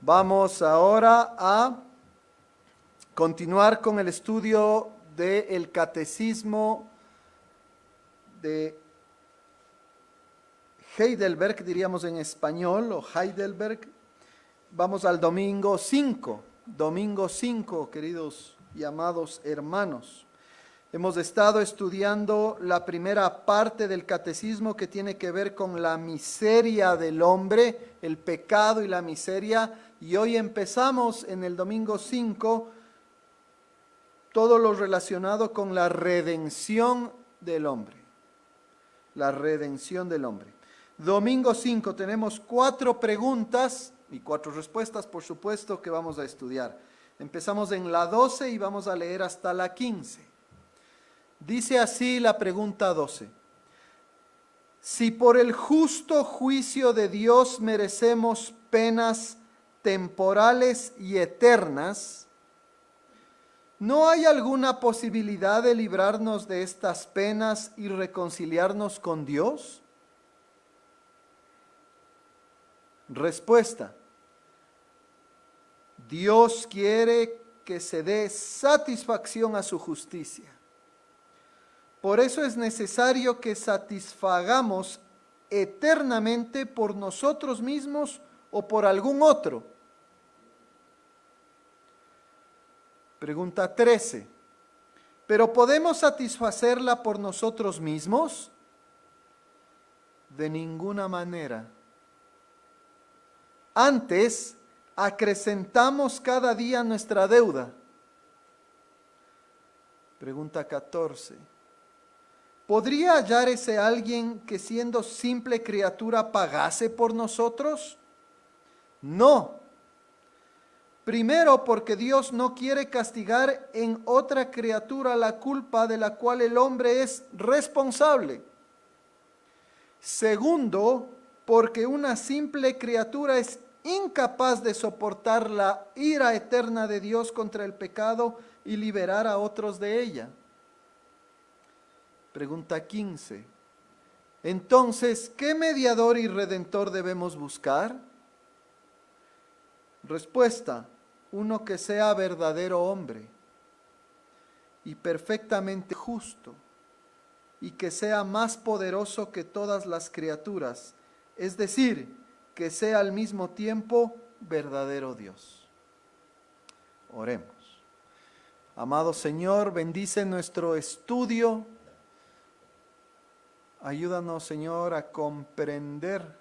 Vamos ahora a continuar con el estudio del Catecismo de Heidelberg, diríamos en español, o Heidelberg. Vamos al domingo 5, queridos y amados hermanos. Hemos estado estudiando la primera parte del catecismo que tiene que ver con la miseria del hombre, el pecado y la miseria, y hoy empezamos en el domingo 5 todo lo relacionado con la redención del hombre. La redención del hombre. Domingo 5 tenemos 4 preguntas y 4 respuestas, por supuesto, que vamos a estudiar. Empezamos en la 12 y vamos a leer hasta la 15. Dice así la pregunta 12. Si por el justo juicio de Dios merecemos penas temporales y eternas, ¿no hay alguna posibilidad de librarnos de estas penas y reconciliarnos con Dios? Respuesta. Dios quiere que se dé satisfacción a su justicia. Por eso es necesario que satisfagamos eternamente por nosotros mismos o por algún otro. Pregunta 13. ¿Pero podemos satisfacerla por nosotros mismos? De ninguna manera. Antes, acrecentamos cada día nuestra deuda. Pregunta 14. ¿Podría hallar ese alguien que siendo simple criatura pagase por nosotros? No. Primero, porque Dios no quiere castigar en otra criatura la culpa de la cual el hombre es responsable. Segundo, porque una simple criatura es incapaz de soportar la ira eterna de Dios contra el pecado y liberar a otros de ella. Pregunta 15. Entonces, ¿qué mediador y redentor debemos buscar? Respuesta. Uno que sea verdadero hombre y perfectamente justo y que sea más poderoso que todas las criaturas, es decir, que sea al mismo tiempo verdadero Dios. Oremos. Amado Señor, bendice nuestro estudio. Ayúdanos, Señor, a comprender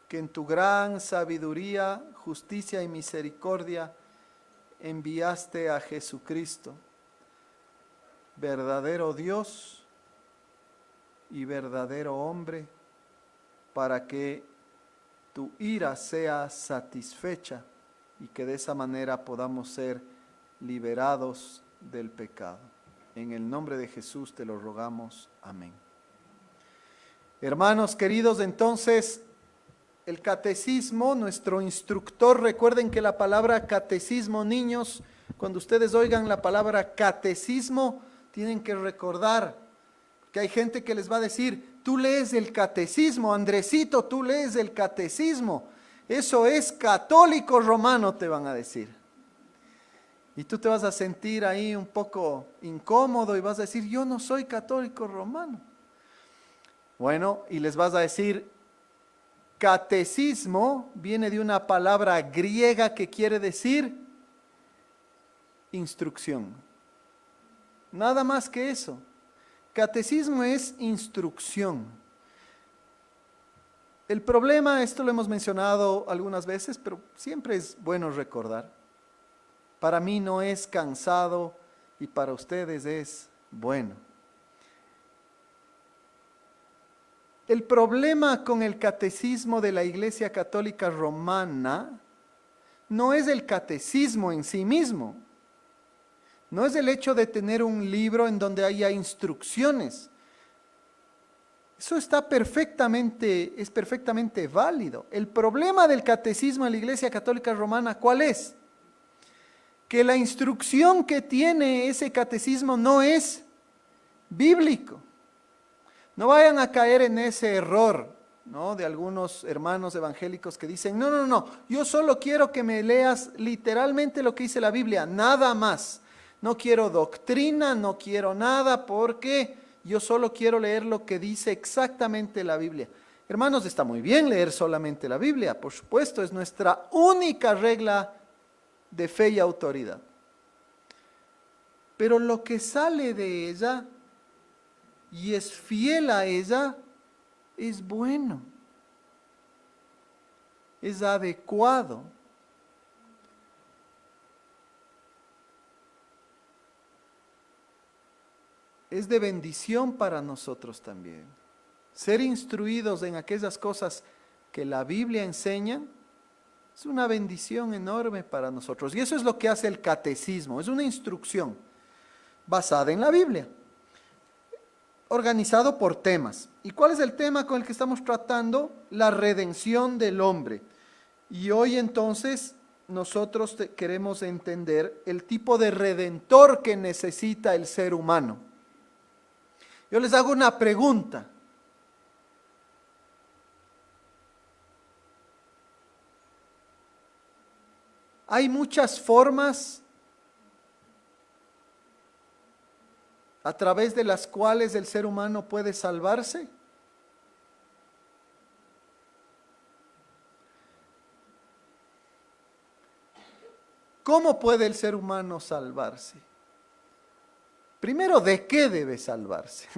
que en tu gran sabiduría, justicia y misericordia enviaste a Jesucristo, verdadero Dios y verdadero hombre, para que tu ira sea satisfecha y que de esa manera podamos ser liberados del pecado. En el nombre de Jesús te lo rogamos. Amén. Hermanos queridos, entonces, el catecismo, nuestro instructor, recuerden que la palabra catecismo, niños, cuando ustedes oigan la palabra catecismo, tienen que recordar que hay gente que les va a decir, tú lees el catecismo, Andresito, tú lees el catecismo, eso es católico romano, te van a decir. Y tú te vas a sentir ahí un poco incómodo y vas a decir, yo no soy católico romano. Bueno, y les vas a decir, catecismo viene de una palabra griega que quiere decir instrucción. Nada más que eso. Catecismo es instrucción. El problema, esto lo hemos mencionado algunas veces, pero siempre es bueno recordar. Para mí no es cansado y para ustedes es bueno. El problema con el catecismo de la Iglesia Católica Romana no es el catecismo en sí mismo, no es el hecho de tener un libro en donde haya instrucciones. Eso es perfectamente válido. El problema del catecismo de la Iglesia Católica Romana, ¿cuál es? Que la instrucción que tiene ese catecismo no es bíblico. No vayan a caer en ese error ¿no?, de algunos hermanos evangélicos que dicen, no, no, no, yo solo quiero que me leas literalmente lo que dice la Biblia, nada más. No quiero doctrina, no quiero nada, porque yo solo quiero leer lo que dice exactamente la Biblia. Hermanos, está muy bien leer solamente la Biblia, por supuesto, es nuestra única regla de fe y autoridad. Pero lo que sale de ella y es fiel a ella, es bueno, es adecuado. Es de bendición para nosotros también. Ser instruidos en aquellas cosas que la Biblia enseña es una bendición enorme para nosotros. Y eso es lo que hace el catecismo, es una instrucción basada en la Biblia, organizado por temas. ¿Y cuál es el tema con el que estamos tratando? La redención del hombre. Y hoy entonces nosotros queremos entender el tipo de redentor que necesita el ser humano. Yo les hago una pregunta. Hay muchas formas a través de las cuales el ser humano puede salvarse. ¿Cómo puede el ser humano salvarse? Primero, ¿de qué debe salvarse?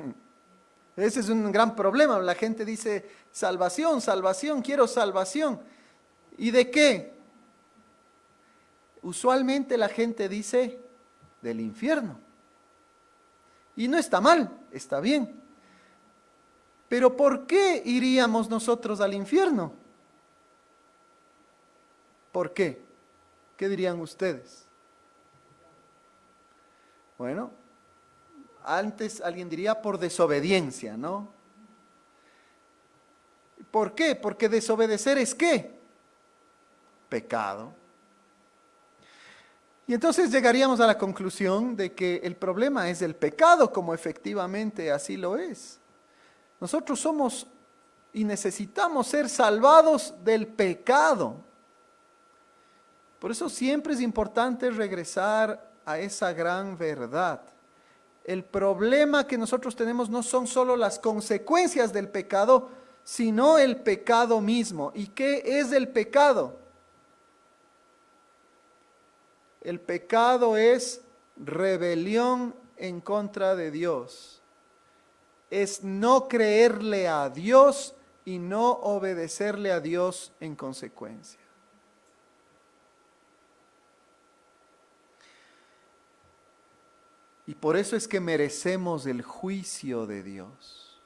Ese es un gran problema. La gente dice, salvación, salvación, quiero salvación. ¿Y de qué? Usualmente la gente dice, del infierno. Y no está mal, está bien. Pero ¿por qué iríamos nosotros al infierno? ¿Por qué? ¿Qué dirían ustedes? Bueno, antes alguien diría por desobediencia, ¿no? ¿Por qué? Porque desobedecer es ¿qué? Pecado. Y entonces llegaríamos a la conclusión de que el problema es el pecado, como efectivamente así lo es. Nosotros somos y necesitamos ser salvados del pecado. Por eso siempre es importante regresar a esa gran verdad. El problema que nosotros tenemos no son solo las consecuencias del pecado, sino el pecado mismo. ¿Y qué es el pecado? El pecado es rebelión en contra de Dios. Es no creerle a Dios y no obedecerle a Dios en consecuencia. Y por eso es que merecemos el juicio de Dios.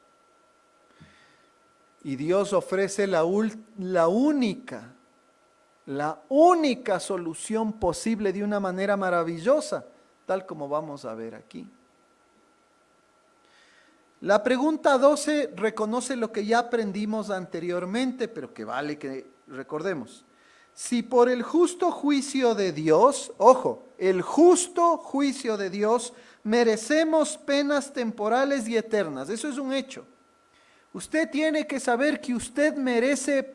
Y Dios ofrece la única solución posible de una manera maravillosa, tal como vamos a ver aquí. La pregunta 12 reconoce lo que ya aprendimos anteriormente, pero que vale que recordemos. Si por el justo juicio de Dios, ojo, el justo juicio de Dios, merecemos penas temporales y eternas, eso es un hecho. Usted tiene que saber que usted merece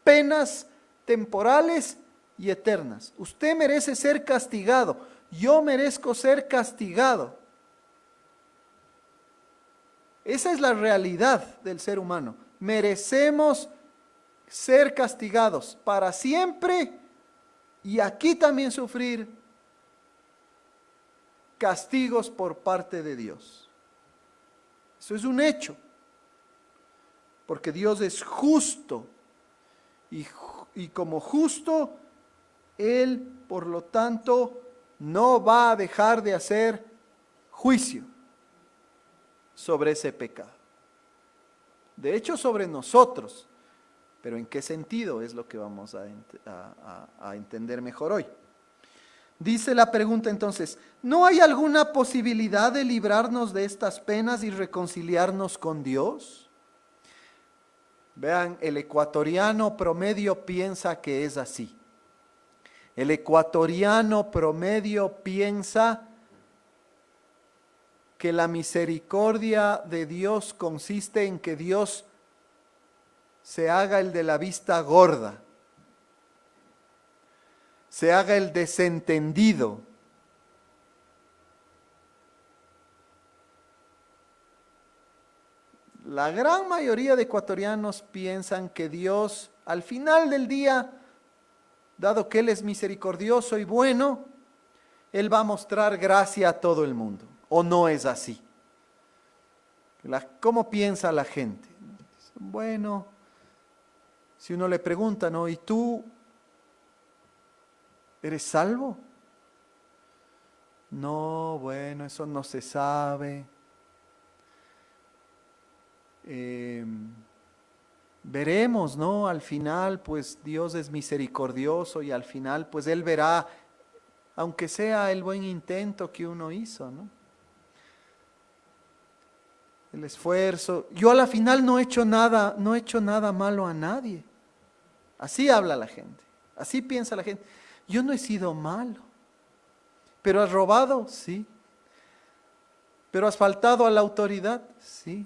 penas temporales y eternas. Usted merece ser castigado. Yo merezco ser castigado. Esa es la realidad del ser humano. Merecemos ser castigados para siempre y aquí también sufrir castigos por parte de Dios. Eso es un hecho. Porque Dios es justo y como justo, Él, por lo tanto, no va a dejar de hacer juicio sobre ese pecado. De hecho, sobre nosotros. Pero ¿en qué sentido? Es lo que vamos a entender mejor hoy. Dice la pregunta entonces, ¿no hay alguna posibilidad de librarnos de estas penas y reconciliarnos con Dios? Vean, el ecuatoriano promedio piensa que es así. El ecuatoriano promedio piensa que la misericordia de Dios consiste en que Dios se haga el de la vista gorda, se haga el desentendido. La gran mayoría de ecuatorianos piensan que Dios, al final del día, dado que Él es misericordioso y bueno, Él va a mostrar gracia a todo el mundo. ¿O no es así? ¿Cómo piensa la gente? Bueno, si uno le pregunta, ¿no? ¿Y tú eres salvo? No, bueno, eso no se sabe. Veremos, ¿no? Al final, pues Dios es misericordioso y al final, pues Él verá, aunque sea el buen intento que uno hizo, ¿no? El esfuerzo. Yo a la final no he hecho nada malo a nadie. Así habla la gente, así piensa la gente. Yo no he sido malo. ¿Pero has robado? Sí. ¿Pero has faltado a la autoridad? Sí.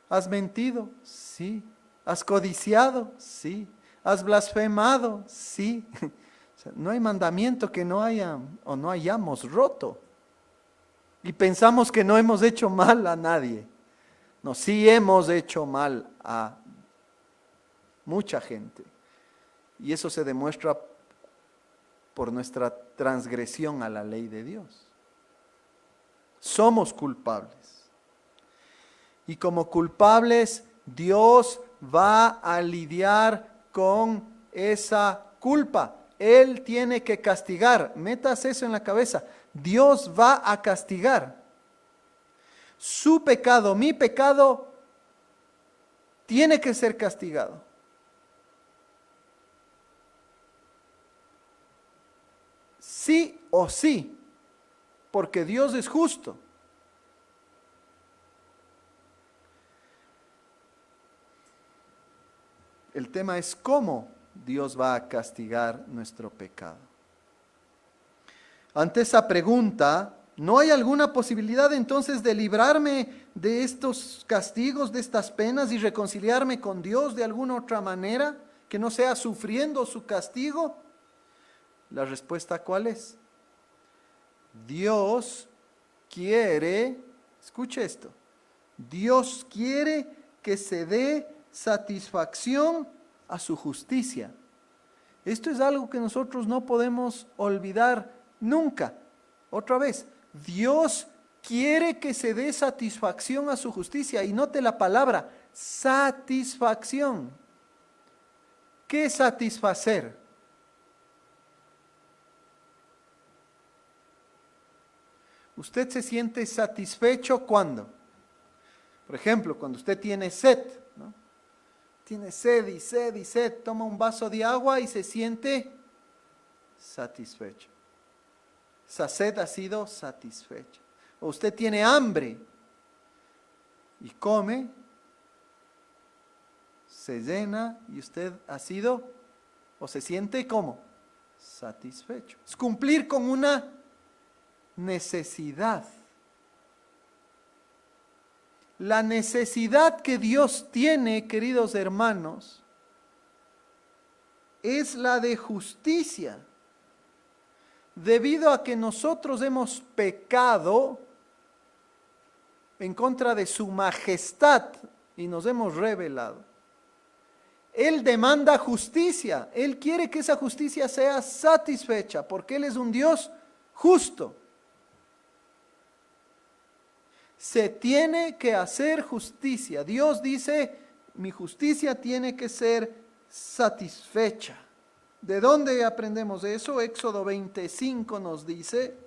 ¿Has mentido? Sí. ¿Has codiciado? Sí. ¿Has blasfemado? Sí. O sea, no hay mandamiento que no hayamos roto. Y pensamos que no hemos hecho mal a nadie. No, sí hemos hecho mal a mucha gente. Y eso se demuestra por nuestra transgresión a la ley de Dios. Somos culpables. Y como culpables, Dios va a lidiar con esa culpa. Él tiene que castigar. Metas eso en la cabeza. Dios va a castigar. Su pecado, mi pecado, tiene que ser castigado. Sí o sí, porque Dios es justo. El tema es cómo Dios va a castigar nuestro pecado. Ante esa pregunta, ¿no hay alguna posibilidad entonces de librarme de estos castigos, de estas penas y reconciliarme con Dios de alguna otra manera, que no sea sufriendo su castigo? La respuesta, ¿cuál es? Dios quiere, escuche esto, Dios quiere que se dé satisfacción a su justicia. Esto es algo que nosotros no podemos olvidar nunca. Otra vez, Dios quiere que se dé satisfacción a su justicia. Y note la palabra, satisfacción. ¿Qué satisfacer? ¿Usted se siente satisfecho cuándo? Por ejemplo, cuando usted tiene sed, ¿no? Tiene sed y sed y sed, toma un vaso de agua y se siente satisfecho. Esa sed ha sido satisfecha. O usted tiene hambre y come, se llena y usted ha sido o se siente como satisfecho. Es cumplir con una necesidad. La necesidad que Dios tiene, queridos hermanos, es la de justicia. Debido a que nosotros hemos pecado en contra de su majestad y nos hemos rebelado, Él demanda justicia. Él quiere que esa justicia sea satisfecha porque Él es un Dios justo. Se tiene que hacer justicia. Dios dice, mi justicia tiene que ser satisfecha. ¿De dónde aprendemos eso? Éxodo 25 nos dice,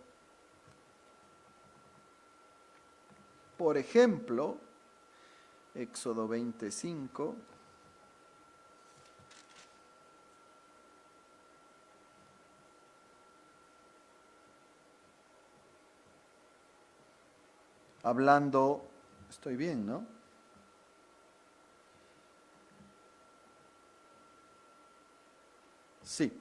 por ejemplo, Éxodo 25, hablando, estoy bien, ¿no? Sí,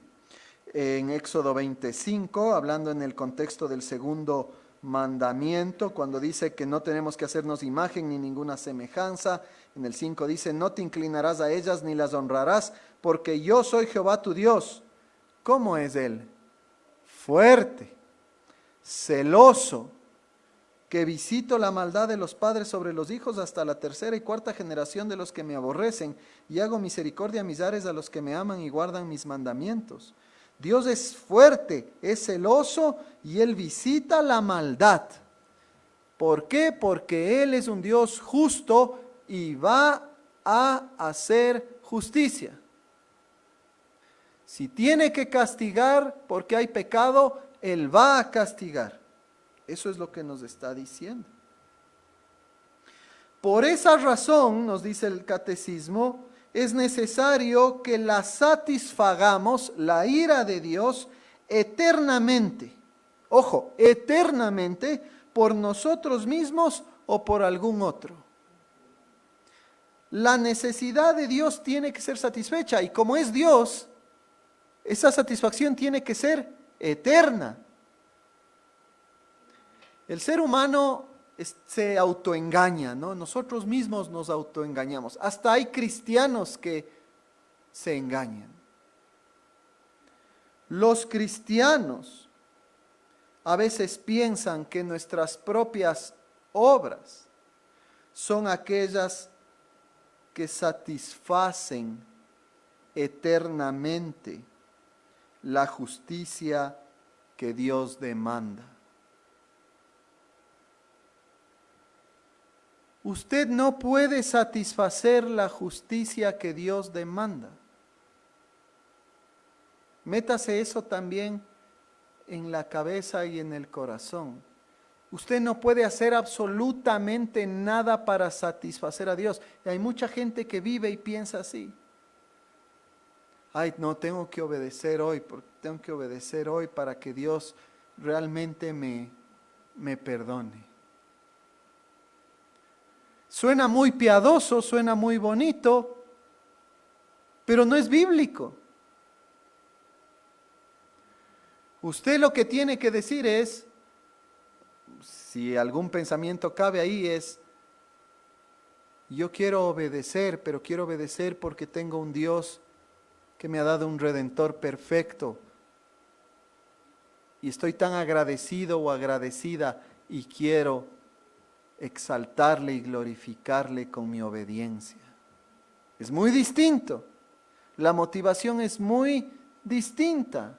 en Éxodo 25, hablando en el contexto del segundo mandamiento, cuando dice que no tenemos que hacernos imagen ni ninguna semejanza En el 5 dice, no te inclinarás a ellas ni las honrarás, porque yo soy Jehová tu Dios. ¿Cómo es Él? Fuerte, celoso, que visito la maldad de los padres sobre los hijos hasta la tercera y cuarta generación de los que me aborrecen, y hago misericordia a millares a los que me aman y guardan mis mandamientos. Dios es fuerte, es celoso y Él visita la maldad. ¿Por qué? Porque Él es un Dios justo y va a hacer justicia. Si tiene que castigar porque hay pecado, Él va a castigar. Eso es lo que nos está diciendo. Por esa razón, nos dice el catecismo, es necesario que la satisfagamos, la ira de Dios, eternamente. Ojo, eternamente, por nosotros mismos o por algún otro. La necesidad de Dios tiene que ser satisfecha, y como es Dios, esa satisfacción tiene que ser eterna. El ser humano se autoengaña, ¿no? Nosotros mismos nos autoengañamos. Hasta hay cristianos que se engañan. Los cristianos a veces piensan que nuestras propias obras son aquellas que satisfacen eternamente la justicia que Dios demanda. Usted no puede satisfacer la justicia que Dios demanda. Métase eso también en la cabeza y en el corazón. Usted no puede hacer absolutamente nada para satisfacer a Dios. Y hay mucha gente que vive y piensa así. Ay, no, tengo que obedecer hoy para que Dios realmente me perdone. Suena muy piadoso, suena muy bonito, pero no es bíblico. Usted lo que tiene que decir es, si algún pensamiento cabe ahí, es, yo quiero obedecer, pero quiero obedecer porque tengo un Dios que me ha dado un Redentor perfecto. Y estoy tan agradecido o agradecida y quiero exaltarle y glorificarle con mi obediencia. Es muy distinto. La motivación es muy distinta.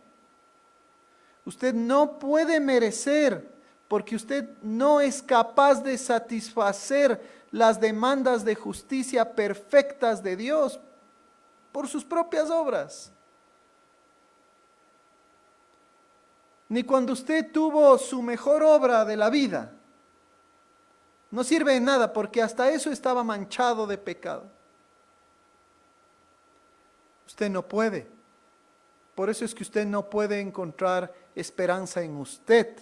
Usted no puede merecer porque usted no es capaz de satisfacer las demandas de justicia perfectas de Dios por sus propias obras. Ni cuando usted tuvo su mejor obra de la vida. No sirve de nada porque hasta eso estaba manchado de pecado. Usted no puede. Por eso es que usted no puede encontrar esperanza en usted.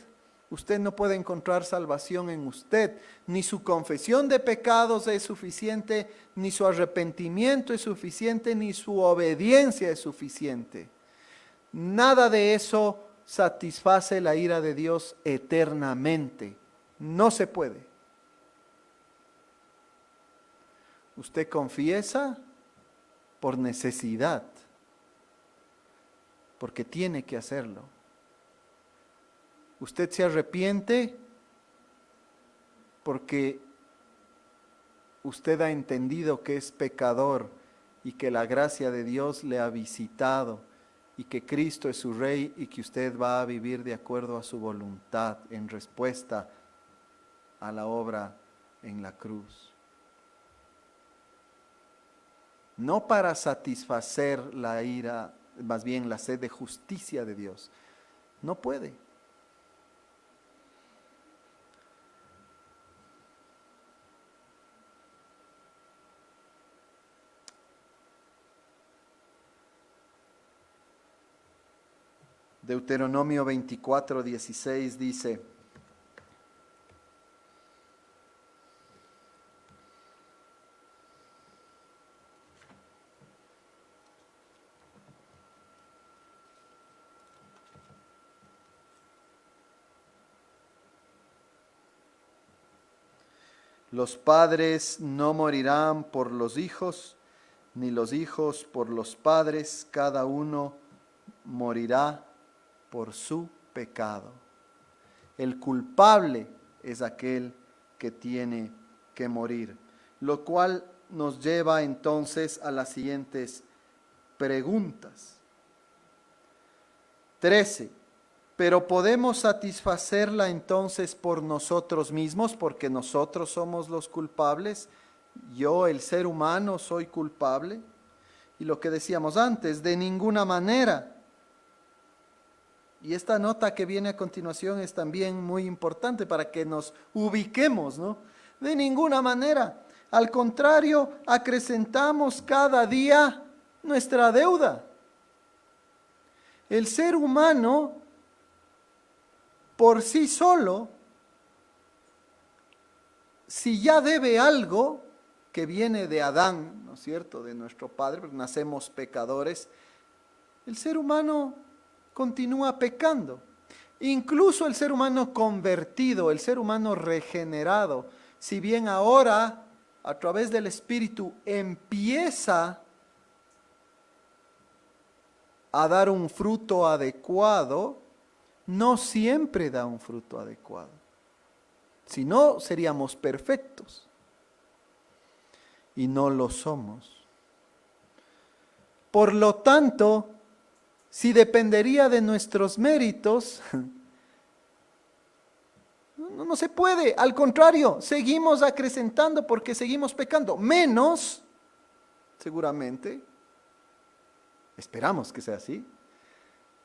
Usted no puede encontrar salvación en usted. Ni su confesión de pecados es suficiente, ni su arrepentimiento es suficiente, ni su obediencia es suficiente. Nada de eso satisface la ira de Dios eternamente. No se puede. Usted confiesa por necesidad, porque tiene que hacerlo. Usted se arrepiente porque usted ha entendido que es pecador y que la gracia de Dios le ha visitado y que Cristo es su Rey y que usted va a vivir de acuerdo a su voluntad en respuesta a la obra en la cruz. No para satisfacer la ira, más bien la sed de justicia de Dios. No puede. Deuteronomio 24:16 dice: Los padres no morirán por los hijos, ni los hijos por los padres, cada uno morirá por su pecado. El culpable es aquel que tiene que morir, lo cual nos lleva entonces a las siguientes preguntas. 13. Pero podemos satisfacerla entonces por nosotros mismos, porque nosotros somos los culpables. Yo, el ser humano, soy culpable. Y lo que decíamos antes, de ninguna manera. Y esta nota que viene a continuación es también muy importante para que nos ubiquemos, ¿no? De ninguna manera. Al contrario, acrecentamos cada día nuestra deuda. El ser humano, por sí solo, si ya debe algo que viene de Adán, ¿no es cierto?, de nuestro padre, porque nacemos pecadores, el ser humano continúa pecando. Incluso el ser humano convertido, el ser humano regenerado, si bien ahora a través del Espíritu empieza a dar un fruto adecuado, no siempre da un fruto adecuado. Si no, seríamos perfectos. Y no lo somos. Por lo tanto, si dependería de nuestros méritos, no se puede. Al contrario, seguimos acrecentando porque seguimos pecando. Menos, seguramente, esperamos que sea así,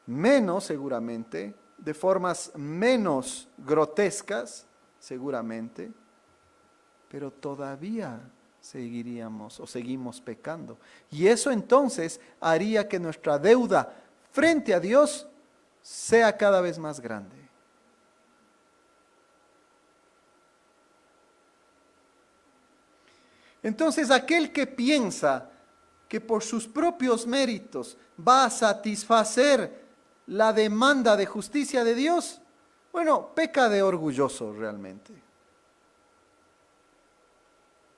menos seguramente, de formas menos grotescas, seguramente, pero todavía seguiríamos o seguimos pecando. Y eso entonces haría que nuestra deuda frente a Dios sea cada vez más grande. Entonces aquel que piensa que por sus propios méritos va a satisfacer la demanda de justicia de Dios, bueno, peca de orgulloso realmente.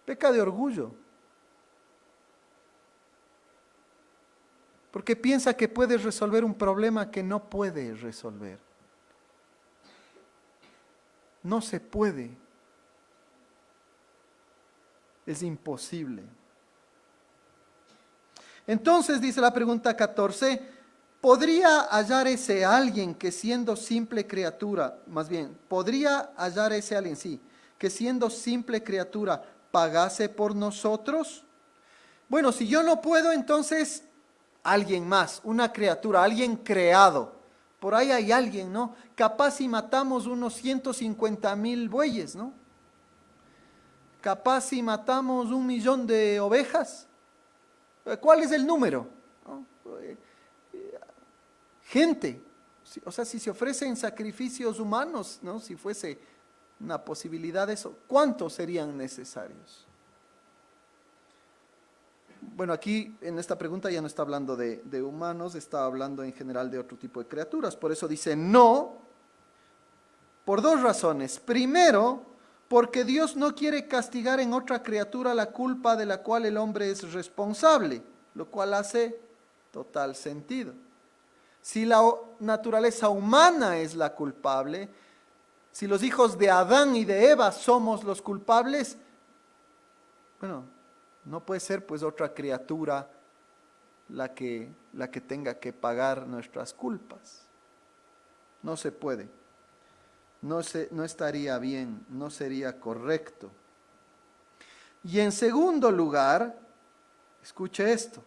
Peca de orgullo. Porque piensa que puede resolver un problema que no puede resolver. No se puede. Es imposible. Entonces dice la pregunta 14, ¿podría hallar ese alguien que siendo simple criatura, más bien, podría hallar ese alguien, sí, que siendo simple criatura pagase por nosotros? Bueno, si yo no puedo, entonces alguien más, una criatura, alguien creado. Por ahí hay alguien, ¿no? Capaz si matamos unos 150,000 bueyes, ¿no? Capaz si matamos 1,000,000 de ovejas. ¿Cuál es el número? ¿No? Gente. O sea, si se ofrecen sacrificios humanos, ¿no? Si fuese una posibilidad de eso, ¿cuántos serían necesarios? Bueno, aquí en esta pregunta ya no está hablando de humanos, está hablando en general de otro tipo de criaturas. Por eso dice no, por dos razones. Primero, porque Dios no quiere castigar en otra criatura la culpa de la cual el hombre es responsable, lo cual hace total sentido. Si la naturaleza humana es la culpable, si los hijos de Adán y de Eva somos los culpables, bueno, no puede ser pues otra criatura la que tenga que pagar nuestras culpas. No se puede. No estaría bien, no sería correcto. Y en segundo lugar, escuche esto,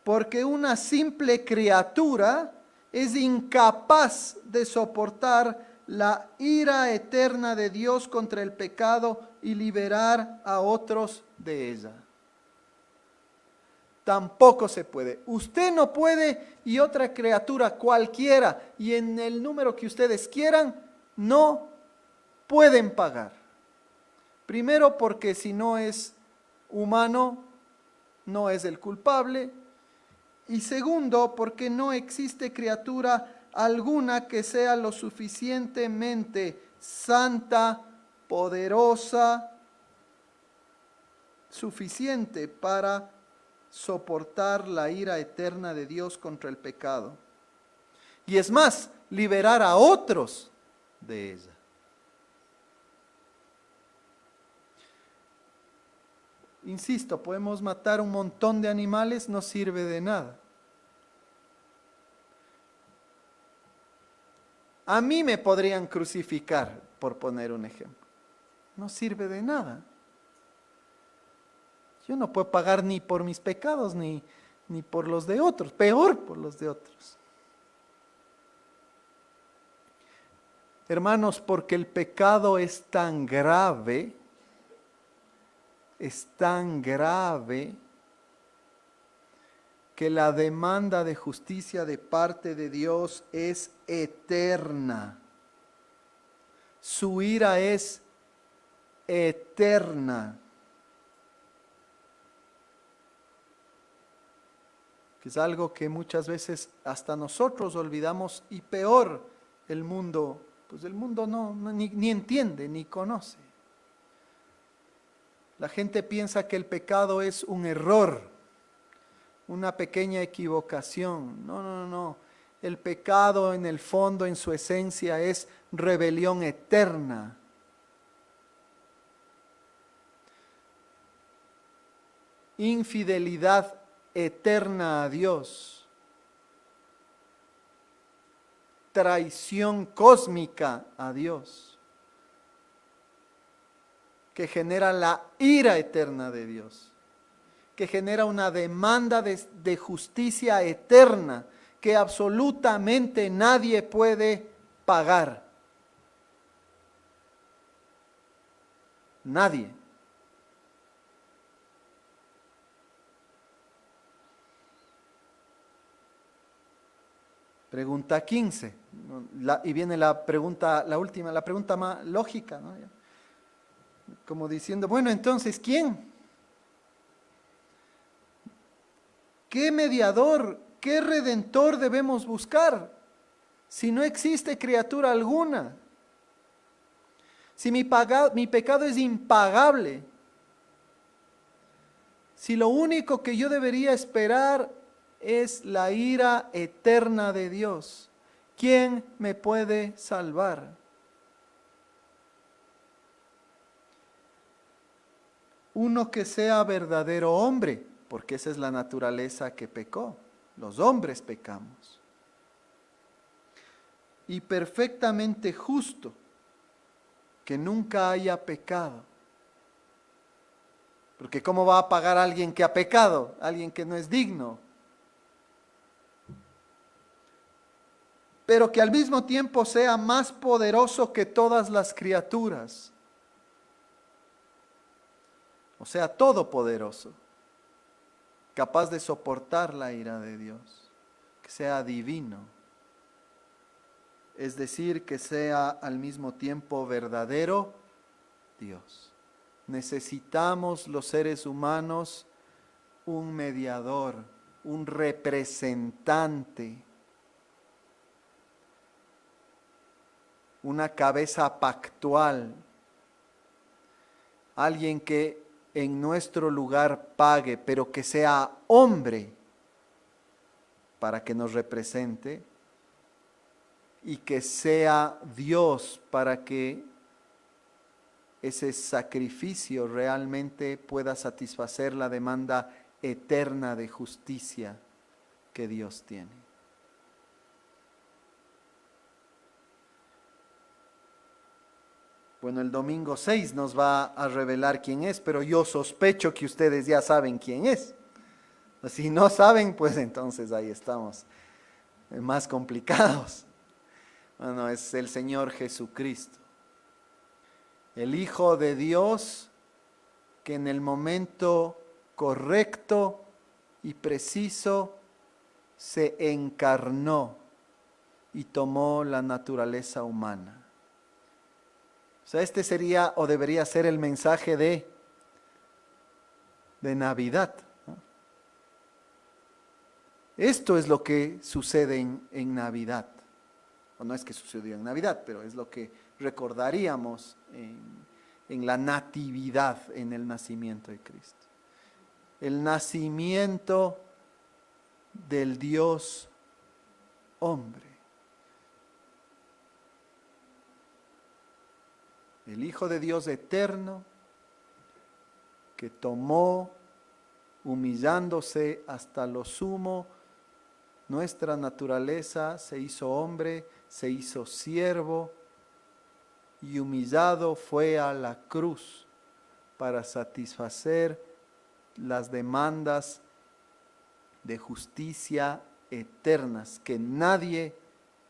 porque una simple criatura es incapaz de soportar la ira eterna de Dios contra el pecado y liberar a otros de ella. Tampoco se puede. Usted no puede y otra criatura cualquiera y en el número que ustedes quieran, no pueden pagar. Primero porque si no es humano, no es el culpable. Y segundo porque no existe criatura alguna que sea lo suficientemente santa, poderosa suficiente para soportar la ira eterna de Dios contra el pecado. Y es más, liberar a otros de ella. Insisto, podemos matar un montón de animales, no sirve de nada. A mí me podrían crucificar, por poner un ejemplo. No sirve de nada. Yo no puedo pagar ni por mis pecados, ni por los de otros, peor por los de otros. Hermanos, porque el pecado es tan grave, que la demanda de justicia de parte de Dios es eterna. Su ira es eterna. Que es algo que muchas veces hasta nosotros olvidamos, y peor, el mundo, pues el mundo ni entiende, ni conoce. La gente piensa que el pecado es un error, una pequeña equivocación. No. El pecado en el fondo, en su esencia, es rebelión eterna. Infidelidad eterna a Dios. Traición cósmica a Dios, que genera la ira eterna de Dios, que genera una demanda de justicia eterna que absolutamente nadie puede pagar. Nadie. Pregunta 15. Y viene la pregunta, la última, la pregunta más lógica, ¿no? Como diciendo, bueno, entonces, ¿quién? ¿Qué mediador, qué redentor debemos buscar si no existe criatura alguna? Si mi pecado es impagable, si lo único que yo debería esperar es la ira eterna de Dios, ¿quién me puede salvar? Uno que sea verdadero hombre, porque esa es la naturaleza que pecó. Los hombres pecamos. Y perfectamente justo, que nunca haya pecado. Porque ¿cómo va a pagar a alguien que ha pecado? Alguien que no es digno. Pero que al mismo tiempo sea más poderoso que todas las criaturas. O sea, todopoderoso, capaz de soportar la ira de Dios, que sea divino, es decir, que sea al mismo tiempo verdadero Dios. Necesitamos los seres humanos un mediador, un representante, una cabeza pactual, alguien que en nuestro lugar pague, pero que sea hombre para que nos represente, y que sea Dios para que ese sacrificio realmente pueda satisfacer la demanda eterna de justicia que Dios tiene. Bueno, el domingo 6 nos va a revelar quién es, pero yo sospecho que ustedes ya saben quién es. Si no saben, pues entonces ahí estamos, más complicados. Bueno, es el Señor Jesucristo, el Hijo de Dios, que en el momento correcto y preciso se encarnó y tomó la naturaleza humana. O sea, este sería o debería ser el mensaje de Navidad, ¿no? Esto es lo que sucede en Navidad. O no es que sucedió en Navidad, pero es lo que recordaríamos en la natividad, en el nacimiento de Cristo. el nacimiento del Dios hombre. El Hijo de Dios eterno que tomó, humillándose hasta lo sumo, nuestra naturaleza, se hizo hombre, se hizo siervo y humillado fue a la cruz para satisfacer las demandas de justicia eternas que nadie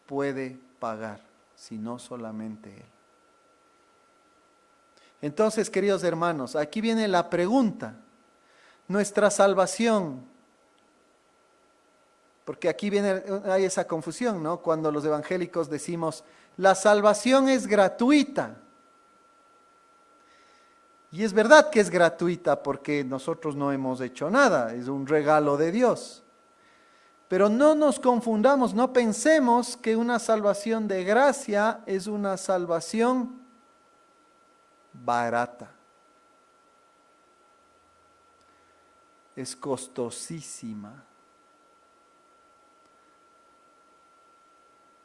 puede pagar, sino solamente Él. Entonces, queridos hermanos, aquí viene la pregunta. Nuestra salvación, porque aquí hay esa confusión, ¿no? Cuando los evangélicos decimos, la salvación es gratuita. Y es verdad que es gratuita porque nosotros no hemos hecho nada, es un regalo de Dios. Pero no nos confundamos, no pensemos que una salvación de gracia es una salvación barata. Es costosísima.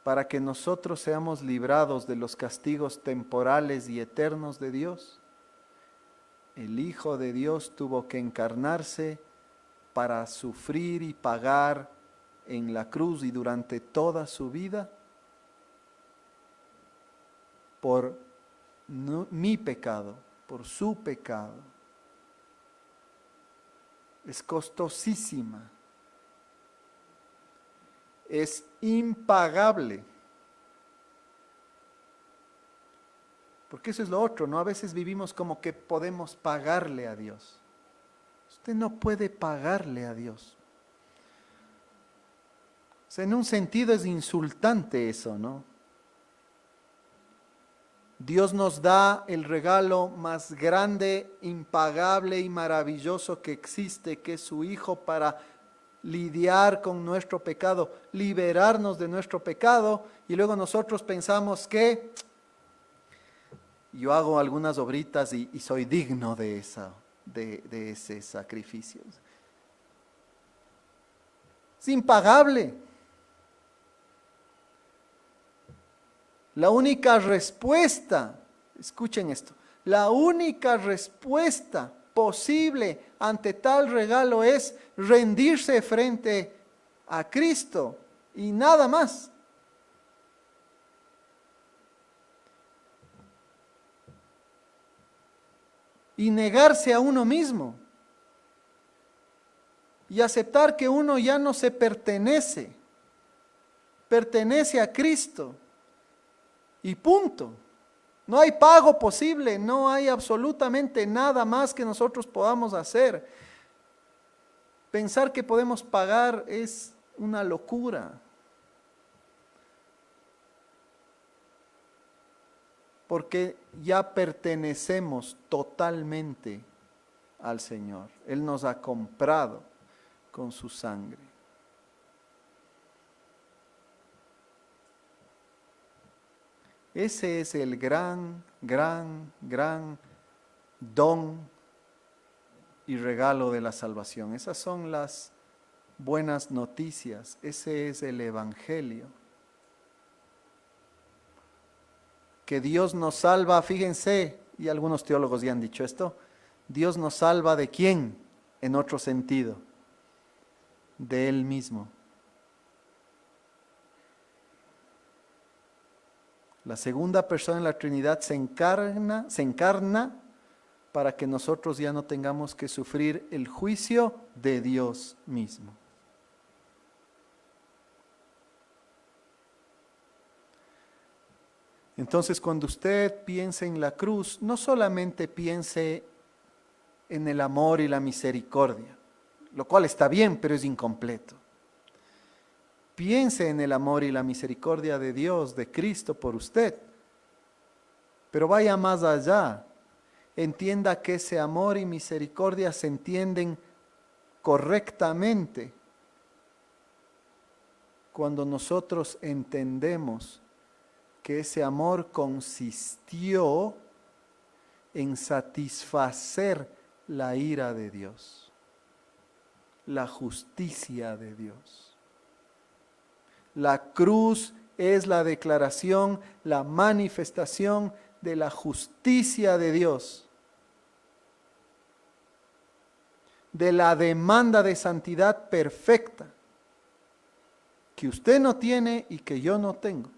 Para que nosotros seamos librados de los castigos temporales y eternos de Dios, el Hijo de Dios tuvo que encarnarse para sufrir y pagar en la cruz y durante toda su vida por mi pecado, por su pecado. Es costosísima. Es impagable. Porque eso es lo otro, ¿no? A veces vivimos como que podemos pagarle a Dios. Usted no puede pagarle a Dios. O sea, en un sentido es insultante eso, ¿no? Dios nos da el regalo más grande, impagable y maravilloso que existe, que es su Hijo, para lidiar con nuestro pecado, liberarnos de nuestro pecado, y luego nosotros pensamos que yo hago algunas obritas y soy digno de ese sacrificio. Es impagable. La única respuesta, escuchen esto, la única respuesta posible ante tal regalo es rendirse frente a Cristo y nada más. Y negarse a uno mismo. Y aceptar que uno ya no se pertenece. Pertenece a Cristo. Y punto. No hay pago posible, no hay absolutamente nada más que nosotros podamos hacer. Pensar que podemos pagar es una locura. Porque ya pertenecemos totalmente al Señor. Él nos ha comprado con su sangre. Ese es el gran don y regalo de la salvación. Esas son las buenas noticias. Ese es el Evangelio. Que Dios nos salva, fíjense, y algunos teólogos ya han dicho esto, Dios nos salva ¿de quién? En otro sentido, de Él mismo. La segunda persona en la Trinidad se encarna para que nosotros ya no tengamos que sufrir el juicio de Dios mismo. Entonces, cuando usted piense en la cruz, no solamente piense en el amor y la misericordia, lo cual está bien, pero es incompleto. Piense en el amor y la misericordia de Dios, de Cristo por usted, pero vaya más allá. Entienda que ese amor y misericordia se entienden correctamente cuando nosotros entendemos que ese amor consistió en satisfacer la ira de Dios. la justicia de Dios. La cruz es la declaración, la manifestación de la justicia de Dios, de la demanda de santidad perfecta que usted no tiene y que yo no tengo.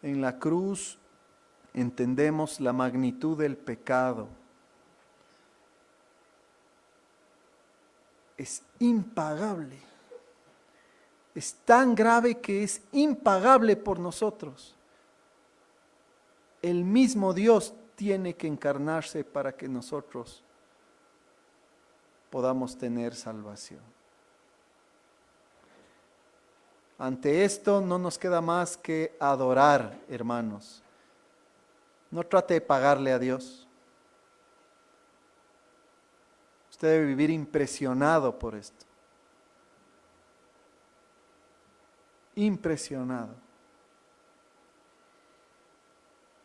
En la cruz entendemos la magnitud del pecado. Es impagable. Es tan grave que es impagable por nosotros. El mismo Dios tiene que encarnarse para que nosotros podamos tener salvación. Ante esto no nos queda más que adorar, hermanos. No trate de pagarle a Dios. Usted debe vivir impresionado por esto. Impresionado.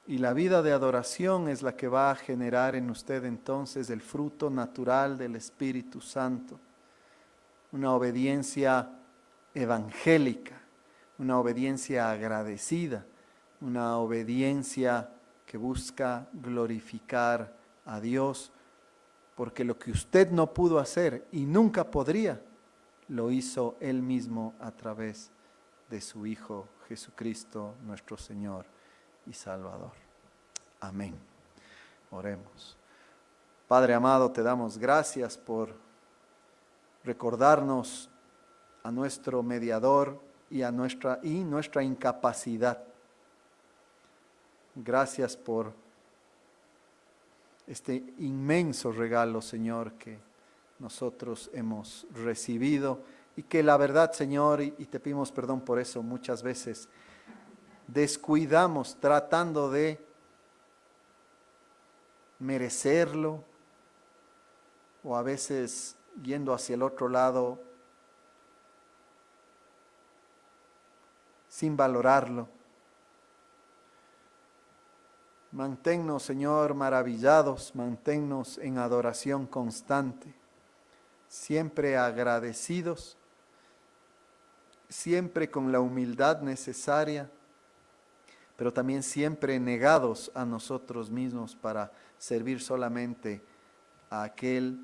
Y la vida de adoración es la que va a generar en usted entonces el fruto natural del Espíritu Santo. Una obediencia evangélica, una obediencia agradecida, una obediencia que busca glorificar a Dios, porque lo que usted no pudo hacer y nunca podría, lo hizo Él mismo a través de su Hijo Jesucristo, nuestro Señor y Salvador. Amén. Oremos. Padre amado, te damos gracias por recordarnos a nuestro mediador y nuestra incapacidad. Gracias por este inmenso regalo, Señor, que nosotros hemos recibido y que la verdad, Señor, y te pedimos perdón por eso, muchas veces descuidamos tratando de merecerlo o a veces yendo hacia el otro lado sin valorarlo. Manténnos, Señor, maravillados, manténnos en adoración constante, siempre agradecidos, siempre con la humildad necesaria, pero también siempre negados a nosotros mismos para servir solamente a aquel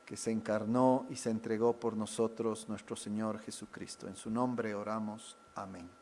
que se encarnó y se entregó por nosotros, nuestro Señor Jesucristo. En su nombre oramos. Amén.